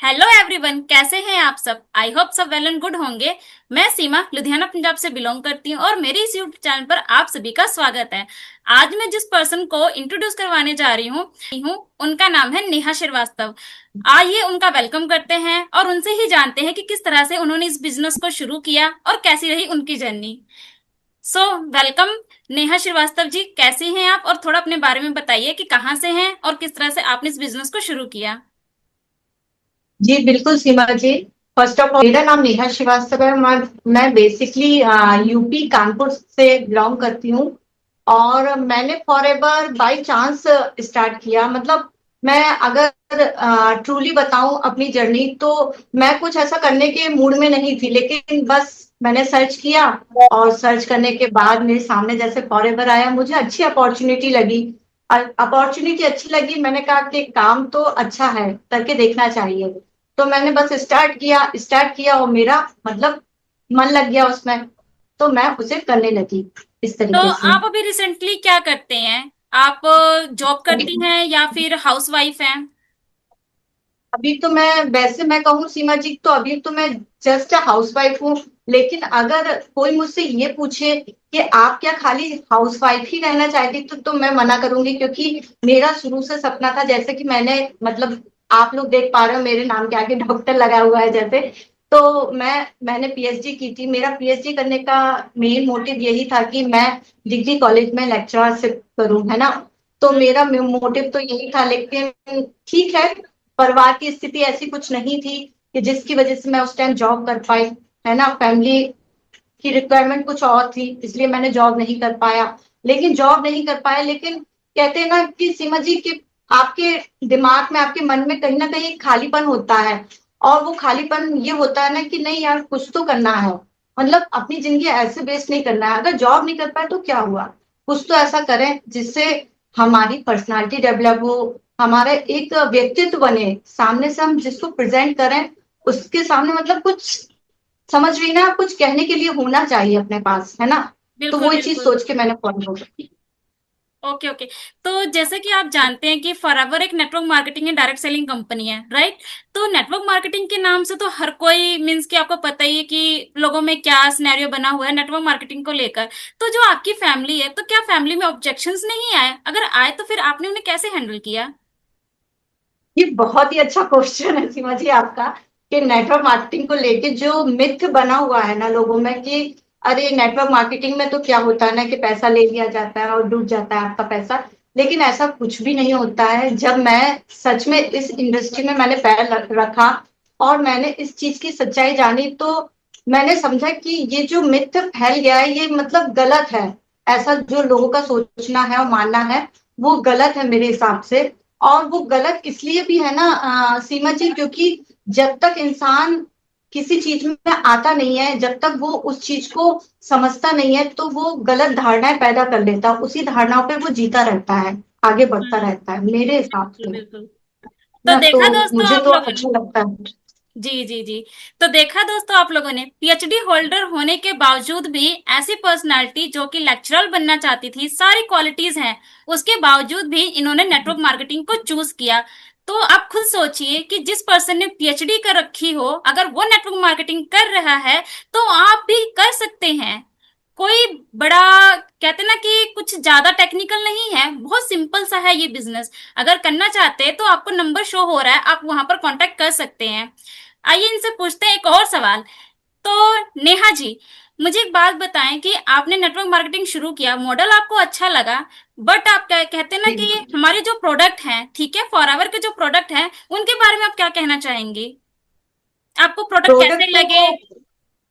Hello everyone, कैसे हैं आप सब। आई होप सब वेल एंड गुड होंगे। मैं सीमा लुधियाना पंजाब से बिलोंग करती हूँ और मेरे इस यूट्यूब चैनल पर आप सभी का स्वागत है। आज मैं जिस पर्सन को इंट्रोड्यूस करवाने जा रही हूँ उनका नाम है नेहा श्रीवास्तव। आइए उनका वेलकम करते हैं और उनसे ही जानते हैं कि किस तरह से उन्होंने इस बिजनेस को शुरू किया और कैसी रही उनकी journey. So welcome Neha Srivastava ji, कैसी हैं आप और थोड़ा अपने बारे में बताइए कि कहाँ से हैं और किस तरह से आपने इस बिजनेस को शुरू किया। जी बिल्कुल सीमा जी। फर्स्ट ऑफ ऑल मेरा नाम नेहा श्रीवास्तव है। मैं बेसिकली यूपी कानपुर से बिलोंग करती हूँ। और मैंने for ever by chance start किया। मतलब मैं अगर ट्रूली बताऊं अपनी जर्नी, तो मैं कुछ ऐसा करने के मूड में नहीं थी, लेकिन बस मैंने सर्च किया। और सर्च करने के बाद मेरे सामने जैसे फॉर एवर आया, मुझे अच्छी अपॉर्चुनिटी लगी। अपॉर्चुनिटी अच्छी लगी, मैंने कहा कि काम तो अच्छा है, करके देखना चाहिए। तो मैंने बस स्टार्ट किया और मेरा मतलब मन लग गया उसमें। तो मैं उसे करने लगी इस तो तरीके से। आप अभी रिसेंटली क्या करते हैं। आप जॉब करती हैं या फिर हाउसवाइफ हैं। अभी तो मैं कहूँ सीमा जी, तो अभी तो मैं जस्ट हाउसवाइफ हूँ। लेकिन अगर कोई मुझसे ये पूछे कि आप क्या खाली हाउसवाइफ ही रहना चाहती, तो मैं मना करूंगी, क्योंकि मेरा शुरू से सपना था। जैसे कि मैंने मतलब आप लोग देख पा रहे हो मेरे नाम के आगे डॉक्टर लगा हुआ है जैसे। तो मैंने पीएचडी की थी। मेरा पीएचडी करने का मेन मोटिव यही था कि मैं डिग्री कॉलेज में लेक्चरशिप करूं, है ना। तो मेरा मोटिव तो यही था। लेकिन ठीक है, परिवार की स्थिति ऐसी कुछ नहीं थी कि जिसकी वजह से मैं उस टाइम जॉब कर पाई, है ना। फैमिली की रिक्वायरमेंट कुछ और थी, इसलिए मैंने जॉब नहीं कर पाया। लेकिन कहते हैं ना कि सीमा जी कि आपके दिमाग में, आपके मन में कहीं ना कहीं एक खालीपन होता है। और वो खालीपन ये होता है ना कि नहीं यार, कुछ तो करना है। मतलब अपनी जिंदगी ऐसे वेस्ट नहीं करना है। अगर जॉब नहीं कर पाए तो क्या हुआ, कुछ तो ऐसा करें जिससे हमारी पर्सनालिटी डेवलप हो, हमारा एक व्यक्तित्व बने, सामने से हम जिसको प्रेजेंट करें उसके सामने मतलब कुछ, समझ रही ना, कुछ कहने के लिए होना चाहिए अपने पास, है ना। तो बिल्कुल वही चीज बिल्कुल। सोच के मैंने फॉलो की। Okay okay. तो जैसे कि आप जानते हैं कि फॉरएवर एक network marketing and direct selling company है, राइट। तो नेटवर्क मार्केटिंग के नाम से तो हर कोई मीन्स कि आपको पता ही है कि लोगों में क्या सिनेरियो बना हुआ है नेटवर्क मार्केटिंग को लेकर। तो जो आपकी फैमिली है, तो क्या फैमिली में ऑब्जेक्शंस नहीं आए, अगर आए तो फिर आपने उन्हें कैसे हैंडल किया। ये बहुत ही अच्छा क्वेश्चन है सीमा जी आपका, कि नेटवर्क मार्केटिंग को लेके जो मिथ बना हुआ है ना लोगों में कि अरे नेटवर्क मार्केटिंग में तो क्या होता है ना कि पैसा ले लिया जाता है और डूब जाता है आपका पैसा। लेकिन ऐसा कुछ भी नहीं होता है। जब मैं सच में इस इंडस्ट्री में मैंने पैर रखा और मैंने इस चीज की सच्चाई जानी, तो मैंने समझा कि ये जो मिथ फैल गया है ये मतलब गलत है। ऐसा जो लोगों का सोचना है और मानना है वो गलत है मेरे हिसाब से। और वो गलत इसलिए भी है ना सीमा जी, क्योंकि जब तक इंसान किसी चीज में आता नहीं है, जब तक वो उस चीज को समझता नहीं है, तो वो गलत धारणाएं पैदा कर लेता है। उसी धारणाओं पे वो जीता रहता है, आगे बढ़ता रहता है मेरे हिसाब बिल्कुल से। बिल्कुल। तो ना तो देखा दोस्तों मुझे आप तो लोगों ने। अच्छा लगता है। जी जी जी। तो देखा दोस्तों आप लोगों ने, पीएचडी होल्डर होने के बावजूद भी ऐसी पर्सनालिटी जो कि लेक्चरर बनना चाहती थी, सारी क्वालिटीज हैं, उसके बावजूद भी इन्होंने नेटवर्क मार्केटिंग को चूज किया। तो आप खुद सोचिए कि जिस पर्सन ने पीएचडी कर रखी हो, अगर वो नेटवर्क मार्केटिंग कर रहा है तो आप भी कर सकते हैं। कोई बड़ा, कहते ना कि कुछ ज्यादा टेक्निकल नहीं है, बहुत सिंपल सा है ये बिजनेस। अगर करना चाहते हैं तो आपको नंबर शो हो रहा है, आप वहां पर कांटेक्ट कर सकते हैं। आइए इनसे पूछते हैं एक और सवाल। तो नेहा जी, मुझे एक बात बताएं कि आपने नेटवर्क मार्केटिंग शुरू किया, मॉडल आपको अच्छा लगा, बट आप कहते हैं ना कि जी। हमारे जो प्रोडक्ट हैं, ठीक है, फॉरएवर के जो प्रोडक्ट हैं, उनके बारे में आप क्या कहना चाहेंगे। आपको प्रोडक्ट कैसे प्रोडक्ट लगे। तो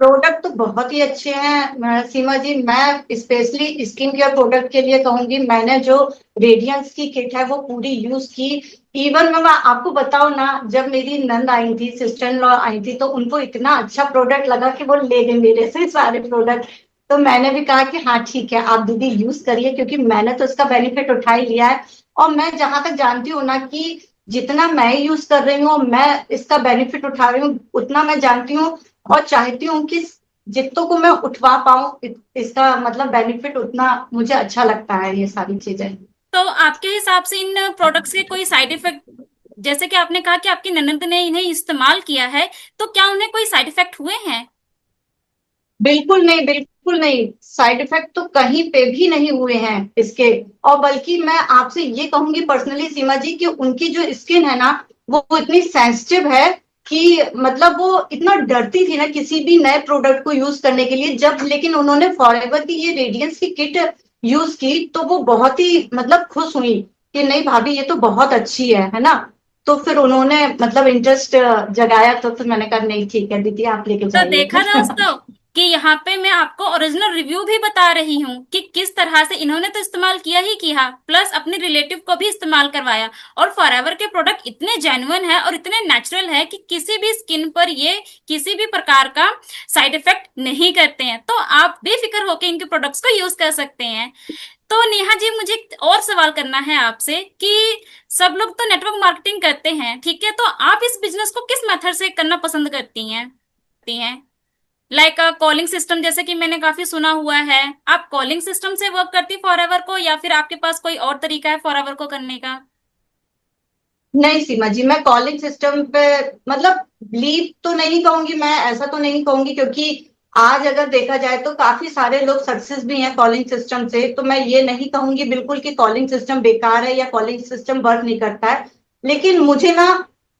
प्रोडक्ट तो बहुत ही अच्छे हैं सीमा जी। मैं स्पेशली स्किन केयर प्रोडक्ट के लिए कहूंगी, मैंने जो रेडियंस की किट है वो पूरी यूज की। इवन मैं आपको बताऊं ना, जब मेरी नंद आई थी, सिस्टर इन लॉ आई थी, तो उनको इतना अच्छा प्रोडक्ट लगा कि वो ले गए मेरे से सारे प्रोडक्ट। तो मैंने भी कहा कि हाँ ठीक है, आप दीदी यूज करिए, क्योंकि मैंने तो इसका बेनिफिट उठा ही लिया है। और मैं जहां तक जानती हूँ ना कि जितना मैं यूज कर रही हूँ, मैं इसका बेनिफिट उठा रही हूँ, उतना मैं जानती हूँ और चाहती हूँ कि जितनों को मैं उठवा पाऊं इसका मतलब बेनिफिट, उतना मुझे अच्छा लगता है ये सारी चीजें। तो आपके हिसाब से इन प्रोडक्ट्स के कोई साइड इफेक्ट जैसे कि आपने कहा कि आपकी ननद ने इन्हें इस्तेमाल किया है, तो क्या उन्हें कोई साइड इफेक्ट हुए हैं? बिल्कुल नहीं, बिल्कुल नहीं। साइड इफेक्ट तो कहीं पे भी नहीं हुए हैं इसके। और बल्कि मैं आपसे ये कहूंगी पर्सनली सीमा जी कि उनकी जो स्किन है ना, वो इतनी सेंसिटिव है कि मतलब वो इतना डरती थी ना किसी भी नए प्रोडक्ट को यूज करने के लिए। जब लेकिन उन्होंने फॉरएवर की ये रेडियंस की किट यूज की तो वो बहुत ही मतलब खुश हुई कि नहीं भाभी ये तो बहुत अच्छी है ना। तो फिर उन्होंने मतलब इंटरेस्ट जगाया, तो फिर मैंने कहा नहीं ठीक है दीदी आप लेके तो जाइए। देखा दोस्तों कि यहाँ पे मैं आपको ओरिजिनल रिव्यू भी बता रही हूँ कि किस तरह से इन्होंने तो इस्तेमाल किया ही किया, प्लस अपने रिलेटिव को भी इस्तेमाल करवाया। और फॉरएवर के प्रोडक्ट इतने जेन्युइन है और इतने नेचुरल है कि किसी भी स्किन पर ये किसी भी प्रकार का साइड इफेक्ट नहीं करते हैं। तो आप बेफिक्र होकर इनके प्रोडक्ट्स को यूज कर सकते हैं। तो नेहा जी, मुझे एक और सवाल करना है आपसे कि सब लोग तो नेटवर्क मार्केटिंग करते हैं, ठीक है, तो आप इस बिजनेस को किस मेथड से करना पसंद करती हैं? लाइक कॉलिंग सिस्टम, जैसे कि मैंने काफी सुना हुआ है। आप कॉलिंग सिस्टम से वर्क करती फॉरएवर को, या फिर आपके पास कोई और तरीका है फॉरएवर को करने का? नहीं सीमा जी, मैं कॉलिंग सिस्टम पे मतलब बिलीव तो नहीं कहूंगी, मैं ऐसा तो नहीं कहूंगी, क्योंकि आज अगर देखा जाए तो काफी सारे लोग सक्सेस भी हैं कॉलिंग सिस्टम से। तो मैं ये नहीं कहूंगी बिल्कुल कि कॉलिंग सिस्टम बेकार है या कॉलिंग सिस्टम वर्क नहीं करता है। लेकिन मुझे ना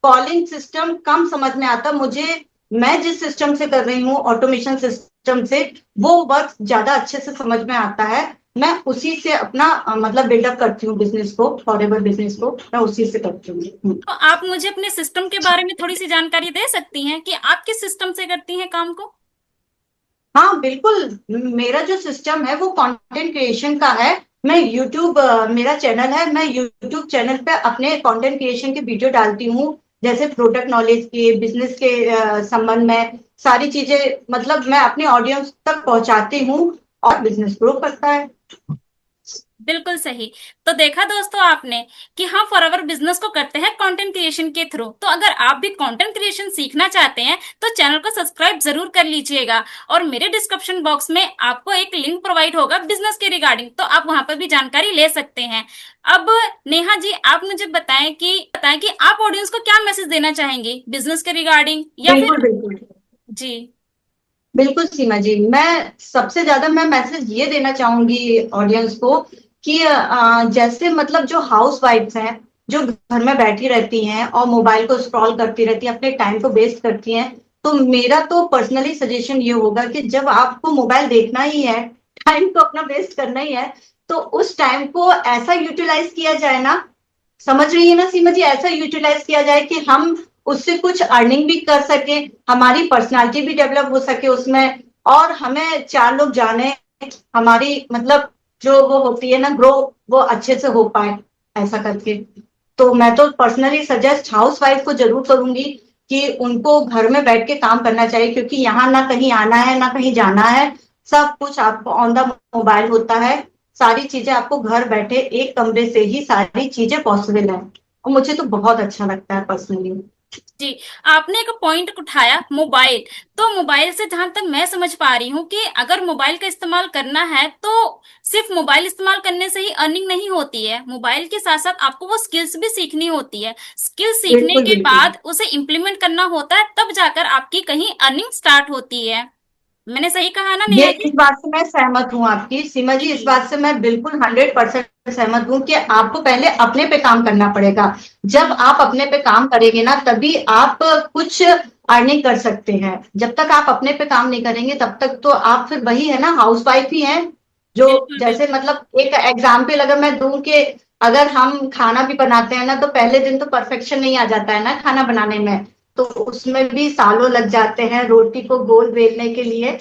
कॉलिंग सिस्टम कम समझ में आता मुझे। मैं जिस सिस्टम से कर रही हूँ ऑटोमेशन सिस्टम से, वो वर्क ज्यादा अच्छे से समझ में आता है। मैं उसी से अपना मतलब बिल्डअप करती हूँ बिजनेस को, फॉरएवर बिजनेस को मैं उसी से करती हूँ। तो आप मुझे अपने सिस्टम के बारे में थोड़ी सी जानकारी दे सकती हैं कि आप किस सिस्टम से करती हैं काम को? हाँ बिल्कुल। मेरा जो सिस्टम है वो कंटेंट क्रिएशन का है। मैं यूट्यूब मेरा चैनल है, मैं यूट्यूब चैनल पे अपने कंटेंट क्रिएशन के वीडियो डालती हूँ। जैसे प्रोडक्ट नॉलेज के, बिजनेस के संबंध में सारी चीजें मतलब मैं अपने ऑडियंस तक पहुंचाती हूँ और बिजनेस ग्रो करता है। बिल्कुल सही। तो देखा दोस्तों आपने कि हम फॉरएवर बिजनेस को करते हैं कंटेंट क्रिएशन के थ्रू। तो अगर आप भी कंटेंट क्रिएशन सीखना चाहते हैं तो चैनल को सब्सक्राइब जरूर कर लीजिएगा। और मेरे डिस्क्रिप्शन बॉक्स में आपको एक लिंक प्रोवाइड होगा बिजनेस के रिगार्डिंग, तो आप वहां पर भी जानकारी ले सकते हैं। अब नेहा जी, आप मुझे बताएं कि आप ऑडियंस को क्या मैसेज देना चाहेंगी बिजनेस के रिगार्डिंग, या फिर? बिल्कुल बिल्कुल। जी। बिल्कुल सीमा जी, मैं सबसे ज्यादा मैं मैसेज ये देना चाहूंगी ऑडियंस को कि जैसे मतलब जो हाउस वाइफ्स हैं जो घर में बैठी रहती हैं और मोबाइल को स्क्रॉल करती रहती हैं, अपने टाइम को वेस्ट करती हैं, तो मेरा तो पर्सनली सजेशन ये होगा कि जब आपको मोबाइल देखना ही है, टाइम को अपना वेस्ट करना ही है, तो उस टाइम को ऐसा यूटिलाइज किया जाए ना, समझ रही है ना सीमा जी, ऐसा यूटिलाइज किया जाए कि हम उससे कुछ अर्निंग भी कर सके, हमारी पर्सनालिटी भी डेवलप हो सके उसमें, और हमें चार लोग जाने, हमारी मतलब जो वो होती है ना ग्रो, वो अच्छे से हो पाए ऐसा करके। तो मैं तो पर्सनली सजेस्ट हाउस वाइफ को जरूर करूंगी कि उनको घर में बैठ के काम करना चाहिए, क्योंकि यहाँ ना कहीं आना है ना कहीं जाना है। सब कुछ आपको ऑन द मोबाइल होता है। सारी चीजें आपको घर बैठे एक कमरे से ही सारी चीजें पॉसिबल है, और मुझे तो बहुत अच्छा लगता है पर्सनली। जी। आपने एक पॉइंट उठाया, मोबाइल। तो मोबाइल से जहां तक मैं समझ पा रही हूँ कि अगर मोबाइल का इस्तेमाल करना है तो सिर्फ मोबाइल इस्तेमाल करने से ही अर्निंग नहीं होती है। मोबाइल के साथ साथ आपको वो स्किल्स भी सीखनी होती है। स्किल सीखने बिल्कुल के बिल्कुल। बाद उसे इम्प्लीमेंट करना होता है, तब जाकर आपकी कहीं अर्निंग स्टार्ट होती है। मैंने सही कहा ना ये नेहा जी? इस बात से मैं सहमत हूँ आपकी सीमा जी, इस जी। बात से मैं बिल्कुल 100% सहमत हूँ कि आपको पहले अपने पे काम करना पड़ेगा। जब जी। आप अपने पे काम करेंगे ना तभी आप कुछ अर्निंग कर सकते हैं। जब तक आप अपने पे काम नहीं करेंगे तब तक तो आप फिर वही है ना, हाउस वाइफ ही हैं। जो बिल्कुल जैसे बिल्कुल। मतलब एक एग्जाम्पल अगर मैं दूं कि अगर हम खाना भी बनाते हैं ना तो पहले दिन तो परफेक्शन नहीं आ जाता है ना खाना बनाने में, तो उसमें भी सालों लग जाते हैं रोटी को गोल बेलने के लिए।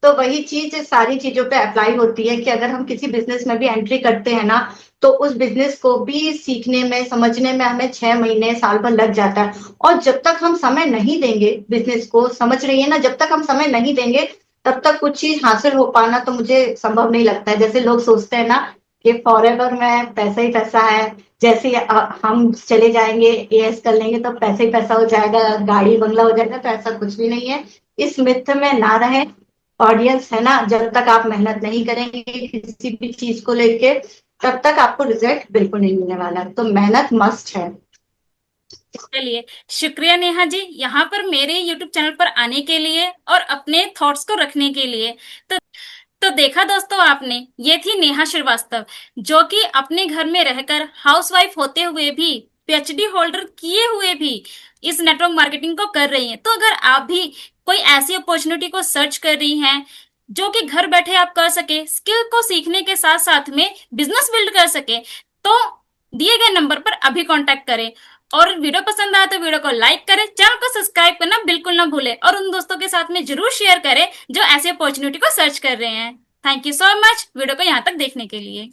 तो वही चीज सारी चीजों पे अप्लाई होती है कि अगर हम किसी बिजनेस में भी एंट्री करते हैं ना, तो उस बिजनेस को भी सीखने में समझने में हमें 6 महीने साल भर लग जाता है। और जब तक हम समय नहीं देंगे बिजनेस को, समझ रही है ना, जब तक हम समय नहीं देंगे तब तक कुछ चीज हासिल हो पाना तो मुझे संभव नहीं लगता है। जैसे लोग सोचते हैं ना कि फॉरएवर में पैसा ही पैसा है, जैसे हम चले जाएंगे एएस कर लेंगे तो पैसा ही पैसा हो जाएगा, गाड़ी बंगला हो जाएगा, तो ऐसा कुछ भी नहीं है। इस मिथ में ना रहे ऑडियंस, है ना। जब तक आप मेहनत नहीं करेंगे किसी भी चीज को लेके तब तक आपको रिजल्ट बिल्कुल नहीं मिलने वाला, तो मेहनत मस्ट है। चलिए, शुक्रिया नेहा जी, यहाँ पर मेरे यूट्यूब चैनल पर आने के लिए और अपने थॉट्स को रखने के लिए। तो तो देखा दोस्तों आपने, ये थी नेहा श्रीवास्तव, जो कि अपने घर में रहकर हाउसवाइफ होते हुए भी, पीएचडी होल्डर किए हुए भी इस नेटवर्क मार्केटिंग को कर रही हैं। तो अगर आप भी कोई ऐसी अपॉर्चुनिटी को सर्च कर रही हैं जो कि घर बैठे आप कर सके, स्किल को सीखने के साथ साथ में बिजनेस बिल्ड कर सके, तो दिए गए नंबर पर अभी कांटेक्ट करें। और वीडियो पसंद आया तो वीडियो को लाइक करें, चैनल को सब्सक्राइब करना बिल्कुल ना भूलें, और उन दोस्तों के साथ में जरूर शेयर करें जो ऐसी अपॉर्चुनिटी को सर्च कर रहे हैं। Thank you so much video को यहाँ तक देखने के लिए।